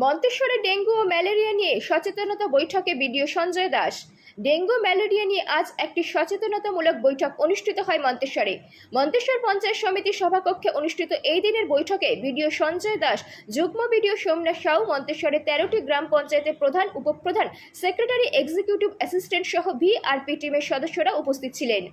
মন্তেশ্বরে dengue ও malaria নিয়ে সচেতনতা বৈঠকে BDO Sanjay Das. Dengue malaria নিয়ে আজ একটি সচেতনতামূলক বৈঠক অনুষ্ঠিত হয় মন্তেশ্বরে। মন্তেশ্বর পঞ্চায়েত সমিতির সভাকক্ষে অনুষ্ঠিত এই দিনের বৈঠকে বিডিও সঞ্জয় দাস, যুগ্ম বিডিও সোমনাথ সাউ, মন্তেশ্বরে 13টি গ্রাম পঞ্চায়েতের প্রধান, উপপ্রধান, সেক্রেটারি, এক্সিকিউটিভ অ্যাসিস্ট্যান্ট সহ ভিআরপি টিমের সদস্যরা উপস্থিত ছিলেন।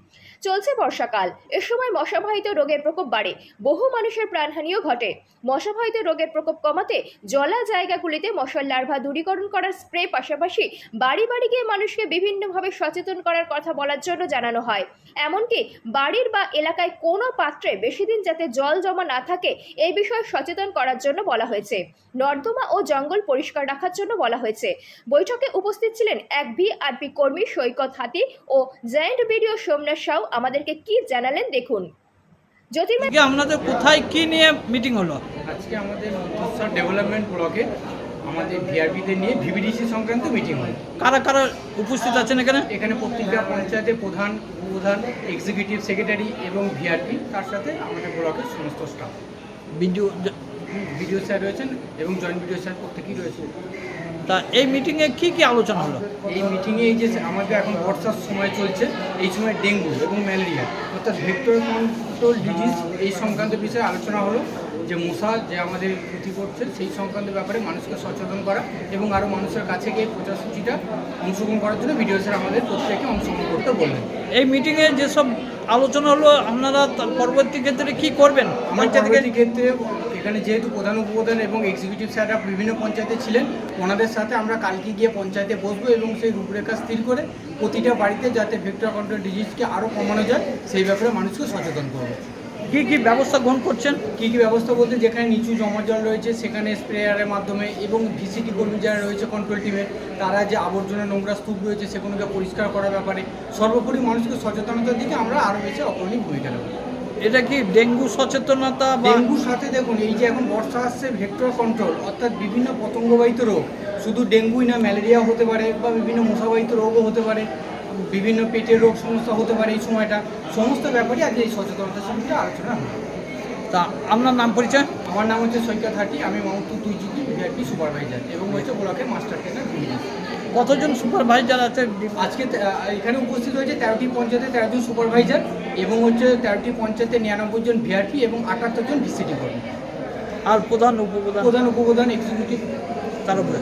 চলছে বর্ষাকাল, এ সময় মশাবাহিত রোগের প্রকোপ বাড়ে, বহু মানুষের প্রাণহানিও ঘটে। মশাবাহিত রোগের প্রকোপ কমাতে জলা জায়গাগুলিতে মশার লার্ভা দূরীকরণ করার স্প্রে পাশাপাশি বাড়ি বাড়ি গিয়ে মানুষকে বিভিন্নভাবে সচেতন করার কথা বলার জন্য জানানো হয়। এমনকি বাড়ির বা এলাকায় কোনো পাত্রে বেশি দিন যাতে জল জমা না থাকে এই বিষয়ে সচেতন করার জন্য বলা হয়েছে। নর্দমা ও জঙ্গল পরিষ্কার রাখার জন্য বলা হয়েছে। বৈঠকে উপস্থিত ছিলেন এক ভিআরপি কর্মী সৈকত হাতি ও জয়েন্ট বিডিও সোমনাথ সাউ। আমাদেরকে কি জানালেন দেখুন। আপনাদের কোথায় কি নিয়ে মিটিং হলো? আজকে আমাদের মন্তেশ্বর ডেভেলপমেন্ট ব্লকে আমাদের ভিআরপিদের নিয়ে ভিভিডিসি সংক্রান্ত মিটিং হয়। কারা কারা উপস্থিত আছেন এখানে? এখানে প্রত্যেকটা পঞ্চায়েতের প্রধান, উপপ্রধান, এক্সিকিউটিভ সেক্রেটারি এবং ভিআরপি, তার সাথে আমাদের ব্লকের সমস্ত স্টাফ, বিডিও স্যার রয়েছেন এবং জয়েন্ট বিডিও স্যার প্রত্যেকেই রয়েছে। তা এই মিটিংয়ে কি কি আলোচনা হলো? এই মিটিংয়ে এই যে আমাদের এখন বর্ষার সময় চলছে, এই সময় ডেঙ্গু এবং ম্যালেরিয়া অর্থাৎ ভেক্টর কন্ট্রোল ডিজিজ এই সংক্রান্ত বিষয়ে আলোচনা হলো। যে মশা যে আমাদের ক্ষতি করছে সেই সংক্রান্ত ব্যাপারে মানুষকে সচেতন করা এবং আরও মানুষের কাছে গিয়ে প্রচারসূচিটা অংশগ্রহণ করার জন্য ভিডিও স্যার আমাদের প্রত্যেকে অংশগ্রহণ করতে বললেন। এই মিটিংয়ে যেসব আলোচনা হলো আপনারা পরবর্তী ক্ষেত্রে কি করবেন? পরবর্তী ক্ষেত্রে এখানে যেহেতু প্রধান, উপপ্রধান এবং এক্সিকিউটিভ স্যাররা বিভিন্ন পঞ্চায়েতে ছিলেন, ওনাদের সাথে আমরা কালকে গিয়ে পঞ্চায়েতে বসবো এবং সেই রূপরেখা স্থির করে প্রতিটা বাড়িতে যাতে ভেক্টর কন্ট্রোল ডিজিজকে আরও কমানো যায় সেই ব্যাপারে মানুষকে সচেতন করবো। কি কি ব্যবস্থা গ্রহণ করছেন? কী কী ব্যবস্থা বলতে, যেখানে নিচু জমা জল রয়েছে সেখানে স্প্রেয়ারের মাধ্যমে এবং ভিসিটি কর্মী যারা রয়েছে কন্ট্রোল টিমে, তারা যে আবর্জনা নোংরা স্তূপ রয়েছে সেগুলোকে পরিষ্কার করার ব্যাপারে সর্বোপরি মানুষকে সচেতনতার দিকে আমরা আরও বেশি অগ্রণী ভূমিকা নেব। এটা কি ডেঙ্গু সচেতনতা? ডেঙ্গুর সাথে দেখুন, এই যে এখন বর্ষা আসছে, ভেক্টর কন্ট্রোল অর্থাৎ বিভিন্ন পতঙ্গবাহিত রোগ, শুধু ডেঙ্গুই না, ম্যালেরিয়া হতে পারে বা বিভিন্ন মশাবাহিত রোগও হতে পারে, বিভিন্ন পেটের রোগ সমস্যা হতে পারে। এই সময়টা সমস্ত ব্যাপারে আজ এই সচেতনতার সঙ্গে আলোচনা হবে। তা আপনার নাম পরিচয়? আমার নাম হচ্ছে সৈকত হাটি, আমি মাউন্ট 2 ভিআরপি সুপারভাইজার এবং হচ্ছে ব্লকের মাস্টার ট্রেনার। কতজন সুপারভাইজার আছে আজকে? এখানে উপস্থিত হয়েছে 13টি পঞ্চায়েতে 13 জন সুপারভাইজার এবং হচ্ছে 13টি পঞ্চায়েতে 99 জন ভিআরপি এবং 78 জন ভিসিটি কর্মী। আর প্রধান, উপপ্রধান, এক্সিকিউটিভ তার উপরে।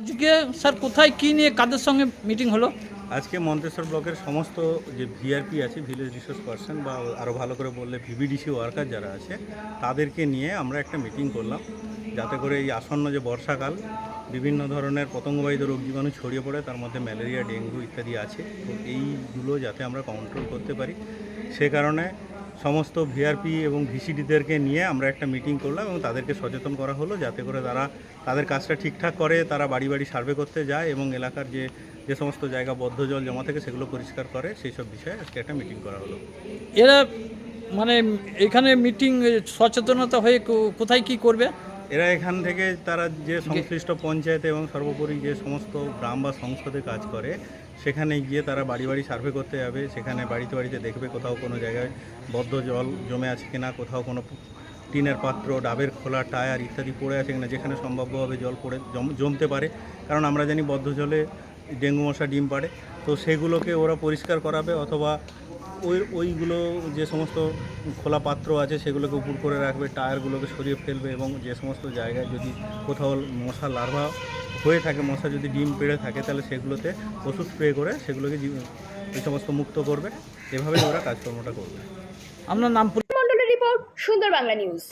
আজকে স্যার কোথায় কি নিয়ে কাদের সঙ্গে মিটিং হলো? আজকে মন্তেশ্বর ব্লকের সমস্ত যে ভিআরপি আছে, ভিলেজ রিসোর্স পার্সন, বা আরও ভালো করে বললে ভিভিডিসি ওয়ার্কার যারা আছে, তাদেরকে নিয়ে আমরা একটা মিটিং করলাম, যাতে করে এই আসন্ন যে বর্ষাকাল বিভিন্ন ধরনের পতঙ্গবাহিত রোগ জীবাণু ছড়িয়ে পড়ে, তার মধ্যে ম্যালেরিয়া, ডেঙ্গু ইত্যাদি আছে, তো এইগুলো যাতে আমরা কন্ট্রোল করতে পারি সে কারণে সমস্ত ভিআরপি এবং ভিসিডিদেরকে নিয়ে আমরা একটা মিটিং করলাম এবং তাদেরকে সচেতন করা হলো যাতে করে তারা তাদের কাজটা ঠিকঠাক করে, তারা বাড়ি বাড়ি সার্ভে করতে যায় এবং এলাকার যে সমস্ত জায়গা বদ্ধ জল জমা থাকে সেগুলো পরিষ্কার করে, সেই সব বিষয়ে আজকে একটা মিটিং করা হলো। এরা মানে এখানে মিটিং সচেতনতা হয়ে কোথায় কি করবে? এরা এখান থেকে তারা যে সংশ্লিষ্ট পঞ্চায়েতে এবং সর্বোপরি যে সমস্ত গ্রাম বা সংসদে কাজ করে সেখানে গিয়ে তারা বাড়ি বাড়ি সার্ভে করতে যাবে, সেখানে বাড়িতে বাড়িতে দেখবে কোথাও কোনো জায়গায় বদ্ধ জল জমে আছে কিনা, কোথাও কোনো টিনের পাত্র, ডাবের খোলা, টায়ার ইত্যাদি পড়ে আছে কিনা, যেখানে সম্ভাব্যভাবে জল পড়ে জমতে পারে, কারণ আমরা জানি বদ্ধ জলে ডেঙ্গু মশা ডিম পাড়ে, তো সেগুলোকে ওরা পরিষ্কার করাবে, অথবা ওইগুলো যে সমস্ত খোলা পাত্র আছে সেগুলোকে উপর করে রাখবে, টায়ারগুলোকে সরিয়ে ফেলবে এবং যে সমস্ত জায়গায় যদি কোথাও মশা লার্ভা হয়ে থাকে, মশা যদি ডিম পেড়ে থাকে, তাহলে সেগুলোতে ওষুধ স্প্রে করে সেগুলোকে এই সমস্ত মুক্ত করবে। এভাবেই ওরা কাজকর্মটা করবে। আপনার নাম? মন্ডলের রিপোর্ট, সুন্দর বাংলা নিউজ।